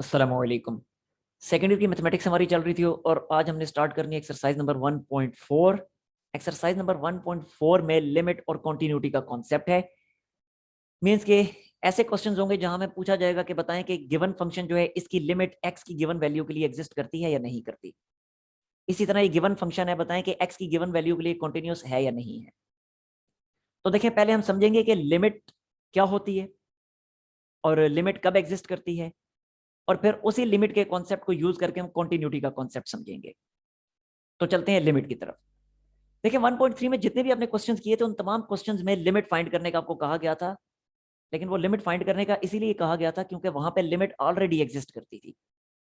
अस्सलामुअलैकुम। Second year की mathematics हमारी चल रही थी और आज हमने स्टार्ट करनी है एक्सरसाइज नंबर 1.4। एक्सरसाइज नंबर 1.4 में लिमिट और कॉन्टिन्यूटी का कॉन्सेप्ट है। मींस के ऐसे क्वेश्चंस होंगे जहां में पूछा जाएगा कि बताएं कि गिवन फंक्शन जो है इसकी लिमिट एक्स की गिवन वैल्यू के लिए एग्जिस्ट करती है या नहीं करती। इसी तरह ये गिवन फंक्शन है, बताएं कि एक्स की गिवन वैल्यू के लिए कॉन्टिन्यूस है या नहीं है। तो देखें, पहले हम समझेंगे कि लिमिट क्या होती है और लिमिट कब एग्जिस्ट करती है, और फिर उसी लिमिट के कॉन्सेप्ट को यूज करके हम कॉन्टिन्यूटी का कॉन्सेप्ट समझेंगे। तो चलते हैं लिमिट की तरफ। देखिए 1.3 में जितने भी आपने क्वेश्चंस किए थे उन तमाम क्वेश्चंस में लिमिट फाइंड करने का आपको कहा गया था, लेकिन वो लिमिट फाइंड करने का इसीलिए कहा गया था क्योंकि वहां पे लिमिट ऑलरेडी एग्जिस्ट करती थी,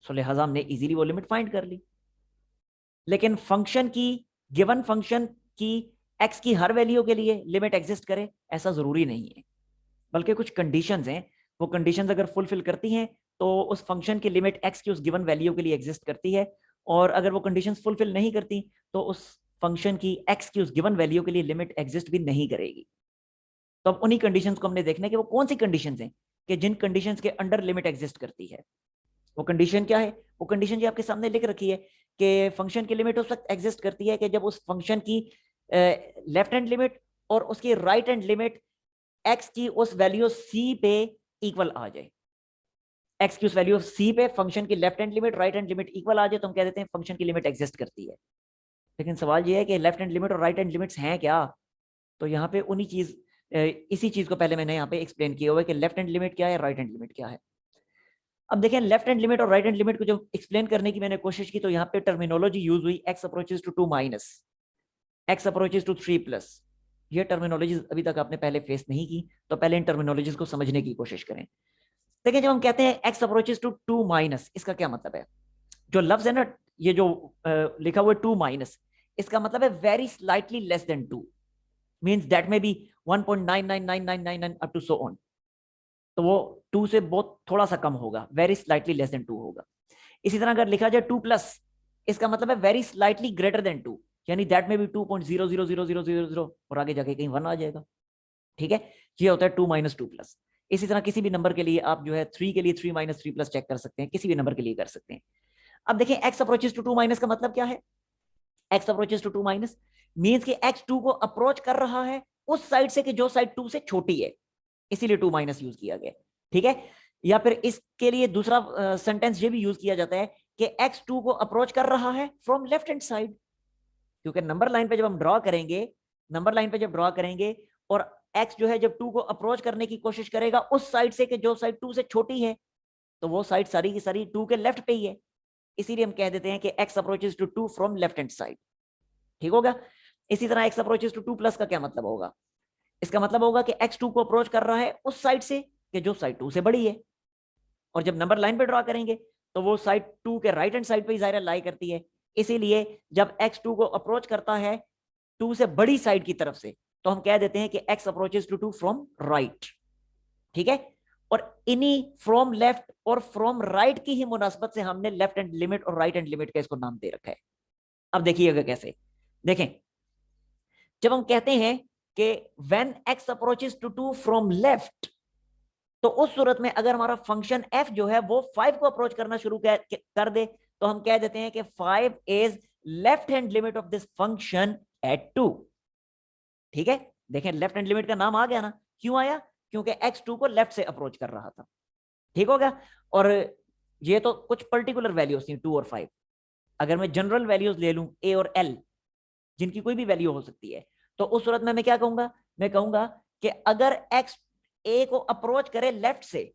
सो लिहाजा हमने इजीली वो लिमिट फाइंड कर ली। लेकिन फंक्शन की, गिवन फंक्शन की एक्स की हर वैल्यू के लिए लिमिट एग्जिस्ट करे ऐसा जरूरी नहीं है, बल्कि कुछ कंडीशंस हैं। वो कंडीशंस अगर फुलफिल करती हैं तो उस फंक्शन की लिमिट एक्स की उस गिवन वैल्यू के लिए एग्जिस्ट करती है, और अगर वो कंडीशंस फुलफिल नहीं करती तो उस फंक्शन की एक्स की उस गिवन वैल्यू के लिए लिमिट एग्जिस्ट भी नहीं करेगी। तो अब उन्हीं कंडीशंस को हमने देखना है कि वो कौन सी कंडीशंस हैं कि जिन कंडीशंस के अंडर लिमिट एग्जिस्ट करती है। वो कंडीशन क्या है? वो कंडीशन जो आपके सामने लिख रखी है कि फंक्शन की लिमिट उस वक्त एग्जिस्ट करती है कि जब उस फंक्शन की लेफ्ट हैंड लिमिट और उसकी राइट हैंड लिमिट एक्स की उस वैल्यू सी पे इक्वल आ जाए। एक्स की उस वैल्यू सी पे फंक्शन की left hand limit right hand limit equal आ जाए तो हम कह देते हैं फंक्शन की लिमिट एग्जिस्ट करती है। लेकिन सवाल ये है कि लेफ्ट हैंड लिमिट और राइट हैंड लिमिट्स हैं क्या? तो यहाँ पे उन्हीं चीज इसी चीज को पहले मैंने यहाँ पे एक्सप्लेन किया हुआ है कि लेफ्ट हैंड लिमिट क्या है, राइट हैंड लिमिट क्या है। अब देखें, लेफ्ट हैंड लिमिट और राइट हैंड लिमिट को जब एक्सप्लेन करने की मैंने कोशिश की तो यहाँ पे टर्मिनोलॉजी यूज हुई x approaches to 2 minus, x approaches to 3 plus. ये टर्मिनोलॉजी अभी तक आपने पहले फेस नहीं की, तो पहले इन टर्मिनोलॉजीज को समझने की कोशिश करें। देखिए, जब हम कहते हैं एक्स अप्रोचेस टू 2 माइनस, इसका क्या मतलब है? जो लफ्ज है ना, ये जो लिखा हुआ है 2 माइनस, इसका मतलब है very slightly less than 2, means that maybe 1.99999 up to so on. तो वो 2 से बहुत थोड़ा सा कम होगा, वेरी स्लाइटली लेस देन 2 होगा। इसी तरह अगर लिखा जाए 2 प्लस, इसका मतलब है वेरी स्लाइटली ग्रेटर देन 2, यानी दैट में भी 2.0000000 और आगे जाके कहीं 1 आ जाएगा। ठीक है, ये होता है 2 माइनस 2 प्लस। इसी तरह किसी भी नंबर के लिए आप जो है 3 के लिए 3 माइनस 3 प्लस चेक कर सकते हैं, किसी भी नंबर के लिए कर सकते हैं। अब देखिए, एक्स अप्रोचेस टू 2 माइनस का मतलब क्या है? X approaches to 2 minus means कि एक्स 2 को अप्रोच कर रहा है उस साइड से कि जो साइड 2 से छोटी है, इसीलिए 2 माइनस यूज किया गया। ठीक है, या फिर इसके लिए दूसरा सेंटेंस ये भी यूज किया जाता है कि एक्स 2 को अप्रोच कर रहा है फ्रॉम लेफ्ट हैंड साइड, क्योंकि नंबर लाइन पे जब हम ड्रॉ करेंगे, नंबर लाइन पे जब ड्रॉ करेंगे और एक्स जो है जब 2 को अप्रोच करने की कोशिश करेगा उस साइड से कि जो साइड 2 से छोटी है, तो वो साइड सारी की सारी 2 के लेफ्ट पे ही है, इसीलिए हम कह देते हैं कि x approaches to 2 from left hand side. ठीक होगा। इसी तरह एक्स अप्रोचेस टू 2 प्लस का क्या मतलब होगा? इसका मतलब होगा कि एक्स 2 को अप्रोच कर रहा है उस साइड से कि जो साइड 2 से बड़ी है, और जब नंबर लाइन पे ड्रॉ करेंगे तो वो साइड 2 के राइट हैंड साइड पे जाहिर लाई करती है, इसीलिए जब एक्स 2 को अप्रोच करता है 2 से बड़ी साइड की तरफ से तो हम कह देते हैं कि x approaches to 2 from right. ठीक है, और इन्हीं फ्रॉम लेफ्ट और फ्रॉम राइट की ही मुनासबत से हमने लेफ्ट हैंड लिमिट और राइट हैंड लिमिट का इसको नाम दे रखा है। अब देखिएगा कैसे। देखें, जब हम कहते हैं कि when x approaches to 2 from left, तो उस सूरत में अगर हमारा फंक्शन एफ जो है वो 5 को अप्रोच करना शुरू कर दे तो हम कह देते हैं कि 5 is left hand limit of this function eight 2। ठीक है, देखें लेफ्ट हैंड लिमिट का नाम आ गया ना, क्यों आया? क्योंकि एक्स 2 को लेफ्ट से अप्रोच कर रहा था। ठीक हो गया। और ये तो कुछ पर्टिकुलर वैल्यूज थी 2 और 5। अगर मैं जनरल वैल्यूज ले लूं ए और एल, जिनकी कोई भी वैल्यू हो सकती है, तो उस सूरत में मैं क्या कहूंगा? मैं कहूंगा कि अगर एक्स ए को अप्रोच करे लेफ्ट से,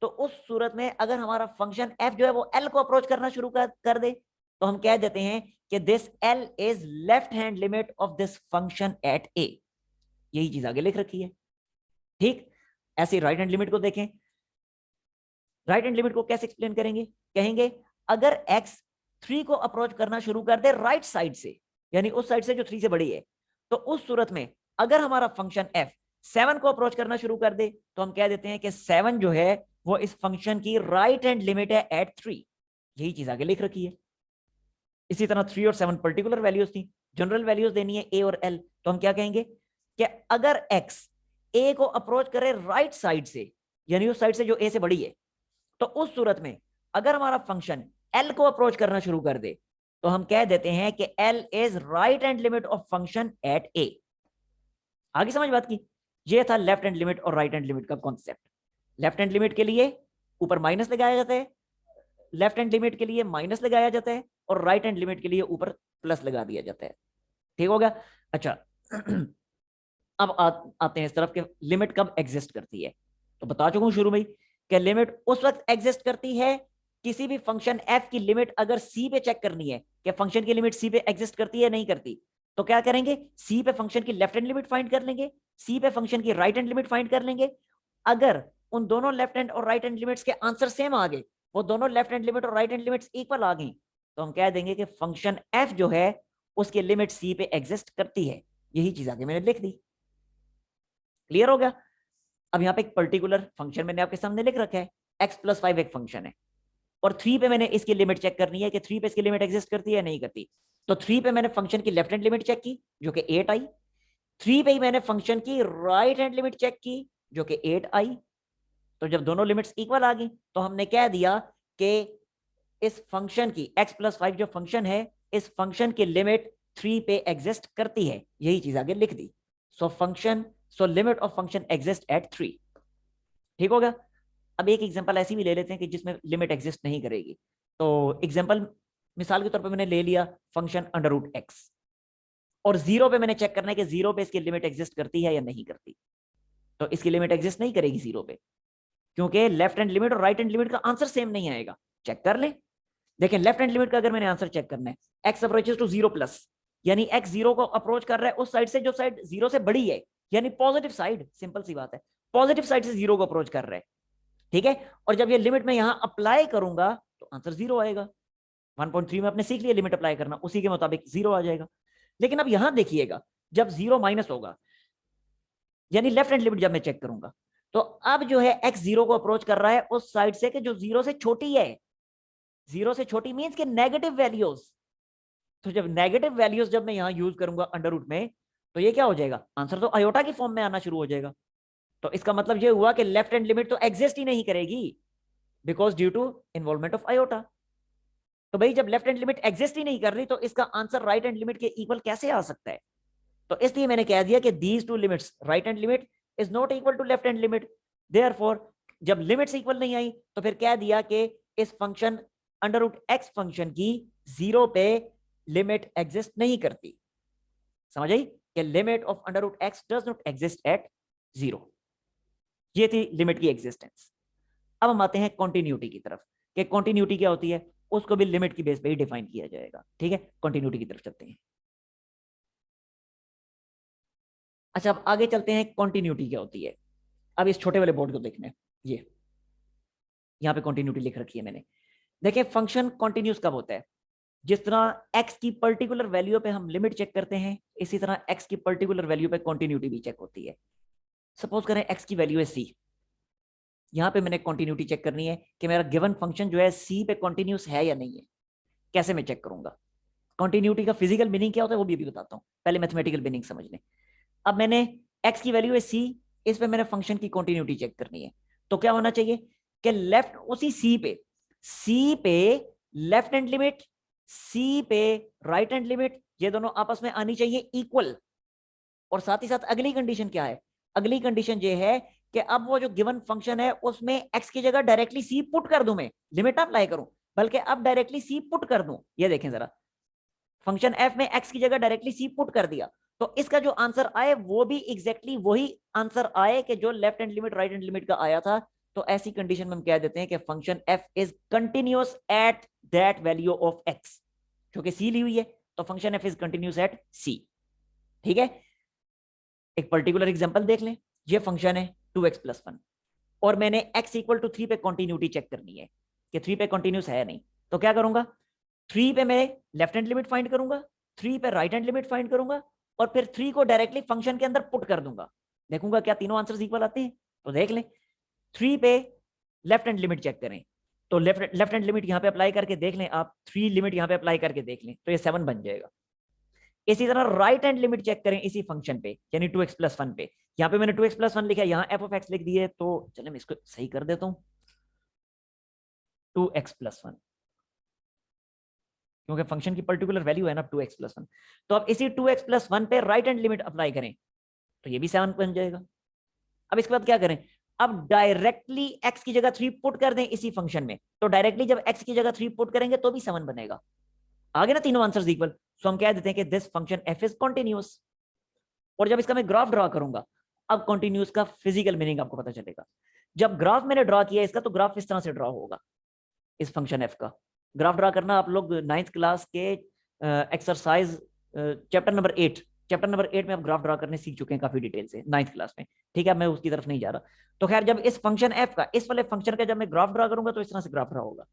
तो उस सूरत में अगर हमारा फंक्शन एफ जो है वो एल को अप्रोच करना शुरू कर दे तो हम कह देते हैं कि this L is left hand limit of this function at A. यही चीज आगे लिख रखी है। ठीक, ऐसे राइट हैंड लिमिट को देखें। राइट हैंड लिमिट को कैसे एक्सप्लेन करेंगे? कहेंगे अगर एक्स 3 को अप्रोच करना शुरू कर दे राइट साइड से, यानी उस साइड से जो 3 से बड़ी है, तो उस सूरत में अगर हमारा फंक्शन एफ 7 को अप्रोच करना शुरू कर दे तो हम कह देते हैं कि 7 जो है वो इस फंक्शन की राइट हैंड लिमिट है एट 3। यही चीज आगे लिख रखी है। इसी तरह 3 और 7 पर्टिकुलर वैल्यूज थी, जनरल वैल्यूज देनी है ए और एल, तो हम क्या कहेंगे कि अगर एक्स ए को अप्रोच करे राइट साइड से, यानी उस साइड से जो ए से बड़ी है, तो उस सूरत में अगर हमारा फंक्शन एल को अप्रोच करना शुरू कर दे तो हम कह देते हैं कि L is right hand limit of function at A. आगे समझ बात की? ये था लेफ्ट हैंड लिमिट और राइट हैंड लिमिट का कॉन्सेप्ट। लेफ्ट हैंड लिमिट के लिए ऊपर माइनस लगाया जाता है, लेफ्ट हैंड लिमिट के लिए माइनस लगाया जाता है, और राइट हैंड लिमिट के लिए ऊपर प्लस लगा दिया जाता है। ठीक हो गया? अच्छा अब आते हैं इस तरफ के लिमिट कब एग्जिस्ट करती है। तो बता चुका हूं शुरू में कि लिमिट उस वक्त एग्जिस्ट करती है किसी भी फंक्शन एफ की लिमिट अगर सी पे चेक करनी है कि फंक्शन की लिमिट सी पे एग्जिस्ट करती है नहीं करती, तो क्या करेंगे, सी पे फंक्शन की लेफ्ट हैंड लिमिट फाइंड कर लेंगे, सी पे फंक्शन की राइट हैंड लिमिट फाइंड कर लेंगे। अगर उन दोनों लेफ्ट हैंड और राइट हैंड लिमिट्स के आंसर सेम आ गए, वो दोनों लेफ्ट हैंड लिमिट और राइट हैंड लिमिट्स इक्वल आ गई, तो हम कह देंगे कि फंक्शन एफ जो है उसकी लिमिट सी पे एग्जिस्ट करती है। यही चीज आगे मैंने लिख दी। क्लियर हो गया? अब यहाँ पे एक पर्टिकुलर फंक्शन मैंने आपके सामने लिख रखा है, x+5 एक फंक्शन है, और 3 पे मैंने इसकी लिमिट चेक करनी है कि 3 पे इसकी लिमिट एग्जिस्ट करती है या नहीं करती। तो 3 पे मैंने फंक्शन की लेफ्ट हैंड लिमिट चेक की जो कि 8 आई, 3 पे ही मैंने फंक्शन की राइट हैंड लिमिट चेक की जो कि 8 आई। तो जब दोनों लिमिट्स इक्वल आ गई तो हमने कह दिया कि इस फंक्शन की x+5 जो फंक्शन है, इस फंक्शन की लिमिट 3 पे एग्जिस्ट करती है। यही चीज आगे लिख दी। So limit of function exist at 3। ठीक हो गया? अब एक एग्जांपल ऐसी भी ले लेते हैं कि जिसमें लिमिट एग्जिस्ट नहीं करेगी। तो एग्जांपल मिसाल के तौर पे मैंने ले लिया फंक्शन √x, और 0 पे मैंने चेक करना है कि 0 पे इसकी लिमिट एग्जिस्ट करती है या नहीं करती। तो इसकी लिमिट एग्जिस्ट नहीं करेगी 0 पे, क्योंकि लेफ्ट हैंड लिमिट और राइट हैंड लिमिट का आंसर सेम नहीं आएगा। चेक कर ले। देखिए लेफ्ट हैंड लिमिट का अगर मैंने आंसर चेक करना है, x अप्रोचेस टू 0+, यानी x 0 को अप्रोच कर रहा है उस साइड से जो साइड 0 से बड़ी है, यानी पॉजिटिव साइड। सिंपल सी बात है, पॉजिटिव साइड से 0 को अप्रोच कर रहा है। ठीक है? और जब ये लिमिट मैं यहां अप्लाई करूंगा तो आंसर 0 आएगा। 1.3 में आपने सीख लिया लिमिट अप्लाई करना, उसी के मुताबिक 0 आ जाएगा। लेकिन अब यहां देखिएगा, जब 0 माइनस होगा, यानी लेफ्ट हैंड लिमिट जब मैं चेक करूंगा, तो अब जो है x 0 को अप्रोच कर रहा है उस साइड से कि जो 0 से छोटी है। 0 से छोटी मींस के नेगेटिव वैल्यूज। तो जब नेगेटिव वैल्यूज जब मैं यहां यूज करूंगा अंडर रूट में, तो ये क्या हो जाएगा, आंसर तो आयोटा की फॉर्म में आना शुरू हो जाएगा। तो इसका मतलब ये हुआ कि लेफ्ट हैंड लिमिट तो एग्जिस्ट ही नहीं करेगी, because due to involvement of iota. तो भाई जब लेफ्ट हैंड लिमिट एग्जिस्ट ही नहीं कर रही, तो इसका आंसर राइट हैंड लिमिट के इक्वल कैसे आ सकता है? तो इसलिए मैंने कह दिया कि these two limits, right hand limit is not equal to left hand limit. Therefore जब लिमिट्स इक्वल नहीं आई तो फिर कह दिया कि इस फंक्शन √x फंक्शन की 0 पे लिमिट एग्जिस्ट नहीं करती। समझ आई कि limit of √x does not exist at 0। ये थी लिमिट की एग्जिस्टेंस। अब हम आते हैं कॉन्टिन्यूटी की तरफ कि कॉन्टिन्यूटी क्या होती है, उसको भी लिमिट की बेस पे ही डिफाइन किया जाएगा। ठीक है? कॉन्टिन्यूटी की तरफ चलते हैं। अच्छा अब आगे चलते हैं कॉन्टिन्यूटी क्या होती है। अब इस छोटे वाले बोर्ड को देखना है, ये यहाँ पे कॉन्टिन्यूटी लिख रखी है मैंने। देखिए फंक्शन कॉन्टिन्यूस कब होता है, जिस तरह x की पर्टिकुलर वैल्यू पे हम लिमिट चेक करते हैं, इसी तरह x की पर्टिकुलर वैल्यू पे कॉन्टिन्यूटी भी चेक होती है। सपोज करें x की वैल्यू है c, यहाँ पे मैंने कॉन्टिन्यूटी चेक करनी है कि मेरा गिवन फंक्शन जो है c पे कॉन्टिन्यूस है या नहीं है। कैसे मैं चेक करूंगा? कॉन्टिन्यूटी का फिजिकल मीनिंग क्या होता है वो भी बताता हूँ, पहले मैथमेटिकल मीनिंग समझ लें। अब मैंने x की वैल्यू है c, इस पे मैंने फंक्शन की कॉन्टिन्यूटी चेक करनी है। तो क्या होना चाहिए कि लेफ्ट उसी c पे लेफ्ट हैंड लिमिट, c पे राइट हैंड लिमिट, ये दोनों आपस में आनी चाहिए इक्वल। और साथ ही साथ अगली कंडीशन क्या है, अगली कंडीशन ये है कि अब वो जो गिवन फंक्शन है उसमें x की जगह डायरेक्टली c पुट कर दूं, मैं लिमिट ना अप्लाई करूं, बल्कि अब डायरेक्टली c पुट कर दूं। ये देखें जरा, फंक्शन f में x की जगह डायरेक्टली c पुट कर दिया, तो इसका जो आंसर आए वो भी एग्जैक्टली वही आंसर आए कि जो left hand limit right hand limit का आया था। तो ऐसी कंडीशन में हम कह देते हैं कि function f is continuous at that value of x, क्योंकि c ली हुई है तो function f is continuous at c। ठीक है? एक पर्टिकुलर एग्जांपल देख लें। ये फंक्शन है 2x+1 और मैंने x इक्वल टू 3 पे कॉन्टिन्यूटी चेक करनी है कि 3 पे कॉन्टिन्यूस है या नहीं। तो क्या करूंगा, 3 पे मैं लेफ्ट हैंड लिमिट फाइंड करूंगा, 3 पे राइट हैंड लिमिट फाइंड करूंगा, और फिर 3 को डायरेक्टली फंक्शन के अंदर पुट कर दूंगा। देखूंगा क्या तीनों आंसर्स इक्वल आते हैं। तो देख लें, 3 पे लेफ्ट हैंड लिमिट चेक करें, तो लेफ्ट हैंड लिमिट यहां पे अप्लाई करके देख लें आप, 3 लिमिट यहां पे अप्लाई करके देख लें तो ये 7 बन जाएगा। इसी तरह राइट हैंड लिमिट चेक करें इसी फंक्शन पे, यानी 2x+1 पे। यहाँ पे मैंने 2x+1 लिखा है, यहाँ f(x) लिख दिए, तो चले मैं इसको सही कर देता हूँ। 2x+1, क्योंकि फंक्शन की पर्टिकुलर वैल्यू है ना 2x+1। तो अब इसी 2x+1 पे राइट हैंड लिमिट अप्लाई करें तो ये भी 7 बन जाएगा। अब इसके बाद क्या करें, अब डायरेक्टली x की जगह 3 पुट कर दें इसी फंक्शन में, तो डायरेक्टली जब x की जगह 3 पुट करेंगे तो भी 7 बनेगा। आगे ना तीनों आंसर्स इक्वल, सो हम कह देते हैं कि this function f is continuous. और जब इसका मैं ग्राफ ड्रॉ करूंगा, अब कॉन्टिन्यूअस का फिजिकल मीनिंग आपको पता चलेगा। जब ग्राफ मैंने ड्रॉ किया इसका, तो ग्राफ इस तरह से ड्रॉ होगा। इस फंक्शन f का ग्राफ ड्रॉ करना आप लोग 9th क्लास के एक्सरसाइज चैप्टर नंबर 8 में आप ग्राफ ड्रॉ करने सीख चुके हैं काफी डिटेल से 9th क्लास में। ठीक है, मैं उसकी तरफ नहीं जा रहा। तो खैर, जब इस फंक्शन f का, इस वाले फंक्शन का जब मैं ग्राफ ड्रॉ करूंगा तो इस तरह से ग्राफ ड्रॉ होगा।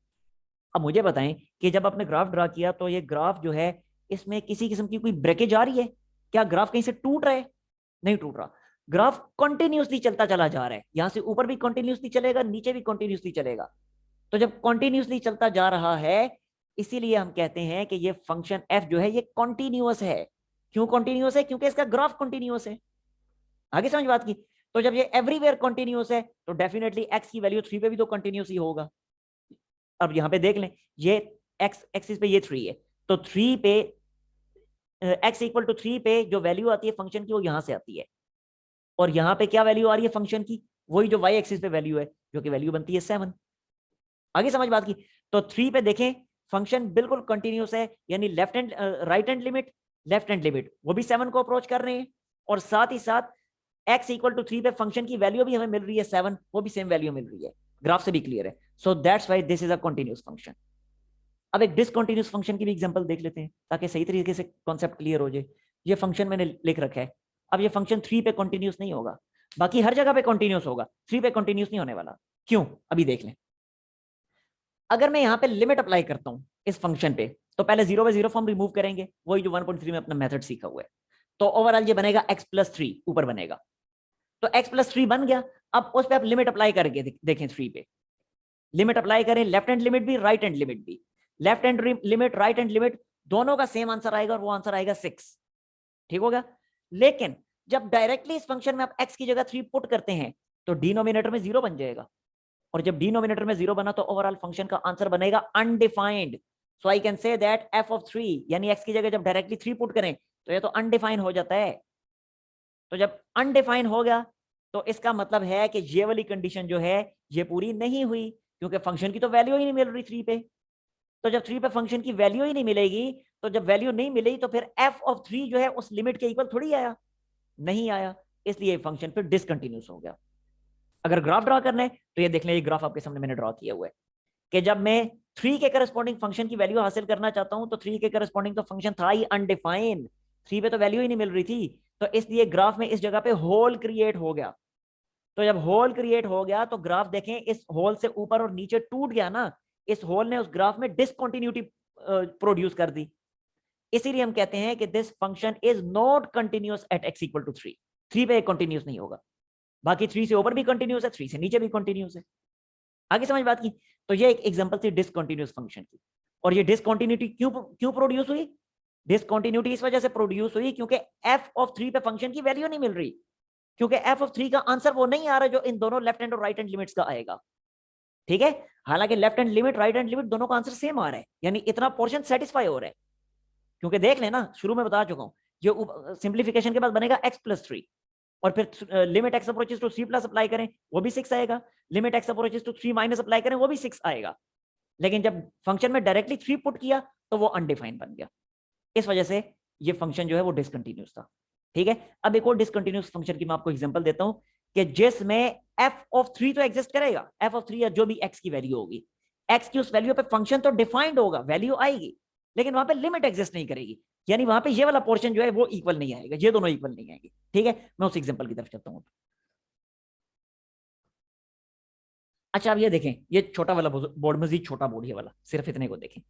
अब मुझे बताएं कि जब आपने ग्राफ ड्रॉ किया तो ये ग्राफ जो है, इसमें किसी किस्म की कोई ब्रेकेज आ रही है क्या? ग्राफ कहीं से टूट रहा है? नहीं टूट रहा। ग्राफ कंटिन्यूअसली चलता चला जा रहा है, यहां से ऊपर भी कंटिन्यूअसली चलेगा, नीचे भी कंटिन्यूअसली चलेगा। तो जब कंटिन्यूअसली चलता जा रहा है, इसीलिए हम कहते हैं कि ये फंक्शन f जो है ये कॉन्टिन्यूअस है। क्यों कॉन्टिन्यूअस है? क्योंकि इसका ग्राफ कॉन्टिन्यूअस है। आगे समझ बात की? तो जब ये एवरीवेयर कॉन्टिन्यूअस है तो डेफिनेटली x की वैल्यू 3 पे भी तो कॉन्टिन्यूअस ही होगा। अब यहां पे देख लें, ये x एक्सिस पे ये 3 है, तो 3 पे x इक्वल टू 3 पे जो वैल्यू आती है फंक्शन की वो यहां से आती है, और यहां पे क्या वैल्यू आ रही है फंक्शन की? वही जो y एक्सिस पे वैल्यू है, जो कि वैल्यू बनती है 7। आगे समझ बात की? तो 3 पे देखें, फंक्शन बिल्कुल कंटिन्यूअस है, यानी left hand right hand limit वो भी 7 को अप्रोच कर रहे हैं, और साथ ही साथ x इक्वल टू 3 पे फंक्शन की वैल्यू भी हमें मिल रही है 7, वो भी सेम वैल्यू मिल रही है। ग्राफ से भी क्लियर है। So that's why this is a continuous function. अब एक डिसकंटिन्यूअस फंक्शन की भी एग्जांपल देख लेते हैं ताकि सही तरीके से कॉन्सेप्ट क्लियर हो जाए। ये फंक्शन मैंने लिख रखा है। अब ये फंक्शन 3 पे कंटिन्यूअस नहीं होगा, बाकी हर जगह पे कंटिन्यूअस होगा, 3 पे कंटिन्यूअस नहीं होने वाला। क्यों? अभी देख लें। अगर मैं यहाँ पे लिमिट अप्लाई करता हूँ इस फंक्शन पे, तो पहले 0 बाय 0 फॉर्म रिमूव करेंगे, वही जो 1.3 में अपना मेथड सीखा हुआ है। तो ओवरऑल ये बनेगा x+3 ऊपर बनेगा, तो x+3 बन गया। अब उस पे आप लिमिट अप्लाई करके देखें, 3 पे लिमिट अप्लाई करें, लेफ्ट हैंड लिमिट भी राइट हैंड लिमिट भी, left hand limit right hand limit दोनों का सेम आंसर आएगा, और वो आंसर आएगा 6। ठीक हो गया? लेकिन जब डायरेक्टली इस फंक्शन में आप x की जगह 3 पुट करते हैं तो डिनोमिनेटर में 0 बन जाएगा, और जब डिनोमिनेटर में 0 बना तो ओवरऑल फंक्शन का आंसर बनेगा undefined. So I can say that f(3) यानी x की जगह जब डायरेक्टली 3 पुट करें तो ये तो अनडिफाइन हो जाता है। तो जब अनडिफाइन हो गया तो इसका मतलब है कि ये वाली कंडीशन जो है ये पूरी नहीं हुई, क्योंकि फंक्शन की तो वैल्यू ही नहीं मिल रही 3 पे। तो जब 3 पे फंक्शन की वैल्यू ही नहीं मिलेगी, तो जब वैल्यू नहीं मिलेगी तो फिर f(3) जो है उस लिमिट के इक्वल थोड़ी आया, नहीं आया, इसलिए फंक्शन फिर डिसकंटिन्यूअस हो गया। अगर ग्राफ ड्रॉ करना है तो ये देख लें, ये ग्राफ आपके सामने मैंने ड्रॉ किया हुआ है कि जब मैं 3 के करस्पॉन्डिंग फंक्शन की वैल्यू हासिल करना चाहता हूं तो 3 के करस्पॉन्डिंग तो फंक्शन था ही अनडिफाइन, 3 पे तो वैल्यू ही नहीं मिल रही थी, तो इसलिए ग्राफ में इस जगह पे होल क्रिएट हो गया। तो जब होल क्रिएट हो गया तो ग्राफ देखें, इस होल से ऊपर और नीचे टूट गया ना, इस होल ने उस ग्राफ में डिसकंटिन्यूटी प्रोड्यूस कर दी। इसीलिए हम कहते हैं कि this function is not continuous at x equal to 3। 3 पे कंटिन्यूअस नहीं होगा, बाकी 3 से ऊपर भी कंटिन्यूअस है, 3 से नीचे भी कंटिन्यूअस है। आगे समझ बात की? तो ये एक एग्जांपल थी डिसकंटिन्यूअस फंक्शन की। और ये डिसकंटिन्यूटी क्यों प्रोड्यूस हुई? डिसकंटिन्यूटी इस वजह से प्रोड्यूस हुई क्योंकि f(3) पे फंक्शन की वैल्यू नहीं मिल रही, क्योंकि f(3) का आंसर वो नहीं आ रहा जो इन दोनों लेफ्ट हैंड और राइट हैंड लिमिट्स का आएगा। ठीक है, हालांकि left hand limit right hand limit दोनों का आंसर सेम आ रहा है, यानी इतना पोर्शन सेटिस्फाई हो रहा है। क्योंकि देख लेना, शुरू में बता चुका हूं, ये सिंप्लीफिकेशन के बाद बनेगा x+3, और फिर limit x approaches to 3+ apply करें वो भी 6 आएगा, limit x approaches to 3- apply करें वो भी 6 आएगा। लेकिन जब फंक्शन में डायरेक्टली 3 पुट किया तो वो अनडिफाइंड बन गया, इस वजह से ये फंक्शन जो है वो डिसकंटिन्यूअस था। ठीक है, अब एक और डिसकंटिन्यूअस फंक्शन की मैं आपको एग्जांपल देता हूं कि जिसमें f(3) तो एग्जिस्ट करेगा, f(3) या जो भी x की वैल्यू होगी, x की उस वैल्यू पे फंक्शन तो डिफाइंड होगा, वैल्यू आएगी, लेकिन वहां पे लिमिट एग्जिस्ट नहीं करेगी, यानी वहां पे ये वाला पोर्शन जो है वो इक्वल नहीं आएगा, ये दोनों इक्वल नहीं आएंगे। ठीक है, मैं उस एग्जांपल की तरफ चलता हूं। अच्छा, अब ये देखें, ये छोटा वाला बोर्ड, मजीद छोटा बोर्ड ये वाला, सिर्फ इतने को देखें।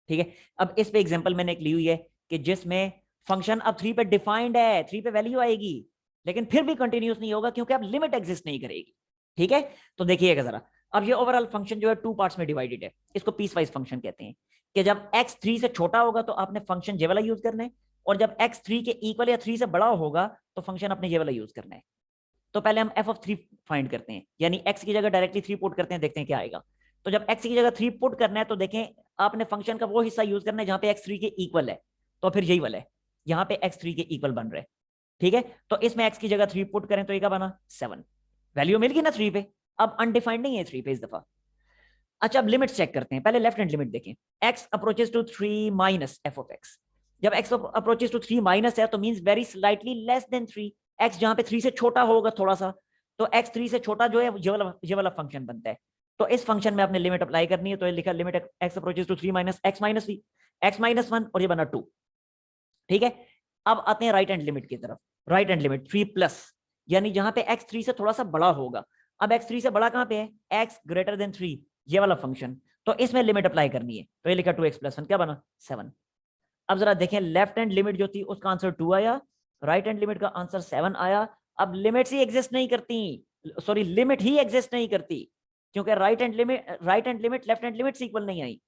ठीक है, अब इस पे एग्जांपल मैंने एक ली हुई है कि जिसमें फंक्शन अब 3 पे डिफाइंड है, 3 पे वैल्यू आएगी, लेकिन फिर भी कंटिन्यूअस नहीं होगा क्योंकि अब लिमिट एग्जिस्ट नहीं करेगी। ठीक है, तो देखिएगा जरा, अब ये ओवरऑल फंक्शन जो है 2 पार्ट्स में डिवाइडेड है, इसको पीस वाइज फंक्शन कहते हैं कि जब x 3 से छोटा होगा तो आपने फंक्शन ये वाला यूज करना है, और जब x 3 के इक्वल या 3 से बड़ा होगा तो फंक्शन अपने ये वाला यूज करना है। तो पहले हम f(3) फाइंड करते हैं, यानी x की जगह डायरेक्टली 3 पुट करते हैं, देखते हैं क्या आएगा। तो जब x की जगह 3 पुट करना है तो देखें आपने फंक्शन का वो हिस्सा यूज करना है जहां पे x 3 के इक्वल है, तो फिर यही वाला है, यहाँ पे x 3 के इक्वल बन रहे हैं। ठीक है, तो इसमें x की जगह 3 पुट करें तो ये क्या बना 7, वैल्यू मिल गई ना 3 पे, अब अनडिफाइंड नहीं है 3 पे इस दफा। अच्छा अब लिमिट चेक करते हैं, पहले लेफ्ट हैंड लिमिट देखें, x approaches to 3 minus f of x। जब x अप्रोचेस टू 3 माइनस है तो means very slightly less than 3, x जहां पे 3 से छोटा होगा थोड़ा सा, तो x 3 से छोटा जो है ये वाला फंक्शन बनता है। तो इस फंक्शन में आपने लिमिट अप्लाई करनी है, तो ये लिखा limit x approaches to 3 minus x minus v, x minus 1 और ये बना 2। ठीक है, अब आते हैं राइट हैंड लिमिट की तरफ, राइट हैंड लिमिट 3 प्लस, यानी जहां पे x 3 से थोड़ा सा बड़ा होगा। अब x 3 से बड़ा कहां पे है, x ग्रेटर देन 3, ये वाला फंक्शन, तो इसमें लिमिट अप्लाई करनी है, तो ये लिखा 2x प्लस 1 क्या बना 7। अब जरा देखें लेफ्ट हैंड लिमिट जो थी उसका आंसर 2 आया, राइट हैंड लिमिट का आंसर 7 आया। अब लिमिट्स ही एग्जिस्ट नहीं करती, सॉरी लिमिट ही एग्जिस्ट नहीं करती, क्योंकि right hand limit left hand limit equal नहीं आई।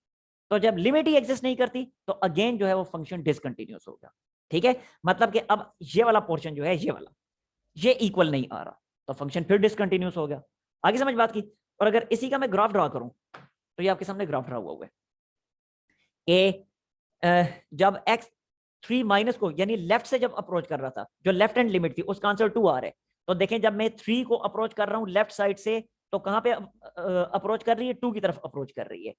तो जब लिमिट ही एग्जिस्ट नहीं करती तो अगेन जो है वो फंक्शन डिसकंटिन्यूअस होगा। ठीक है, मतलब कि अब ये वाला पोर्शन जो है ये वाला ये इक्वल नहीं आ रहा, तो फंक्शन फिर डिसकंटिन्यूअस हो गया। आगे समझ बात की। और अगर इसी का मैं ग्राफ ड्रा करूं तो ये आपके सामने ग्राफ ड्रा हुआ है। जब x 3 माइनस को यानी लेफ्ट से जब अप्रोच कर रहा था, जो लेफ्ट हैंड लिमिट थी उसका आंसर 2 आ रहा है। तो देखें जब मैं 3 को अप्रोच कर रहा हूं लेफ्ट साइड से, तो कहां पे अप्रोच कर रही है, 2 की तरफ अप्रोच कर रही है।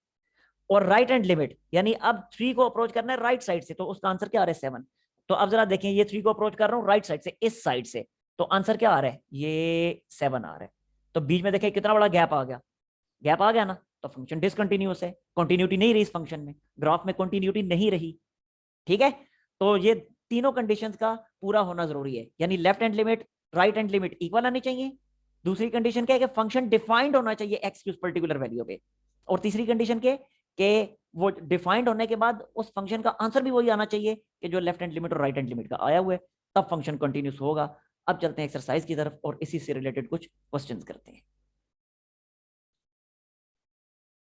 और राइट हैंड लिमिट यानी अब 3 को अप्रोच करना है राइट साइड से, तो उसका आंसर क्या आ रहा है 7। तो अब जरा देखें ये 3 को अप्रोच कर रहा हूं राइट साइड से, इस साइड से, तो आंसर क्या आ रहा है, ये 7 आ रहा है। तो बीच में देखें कितना बड़ा गैप आ गया, गैप आ गया ना, तो फंक्शन डिसकंटिन्यूअस है, कंटिन्यूटी नहीं रही इस फंक्शन में, ग्राफ में कंटिन्यूटी नहीं रही। ठीक है, तो ये तीनों कंडीशंस का पूरा होना जरूरी है, यानी left hand limit right hand limit equal आनी चाहिए। दूसरी कंडीशन क्या है कि फंक्शन डिफाइंड होना चाहिए एक्स की उस पर्टिकुलर वैल्यू पे। और तीसरी कंडीशन के कि वो डिफाइंड होने के बाद उस फंक्शन का आंसर भी वही आना चाहिए कि जो लेफ्ट हैंड लिमिट और राइट हैंड लिमिट का आया हुआ है, तब फंक्शन कंटिन्यूस होगा। अब चलते हैं एक्सरसाइज की तरफ और इसी से रिलेटेड कुछ क्वेश्चंस करते हैं।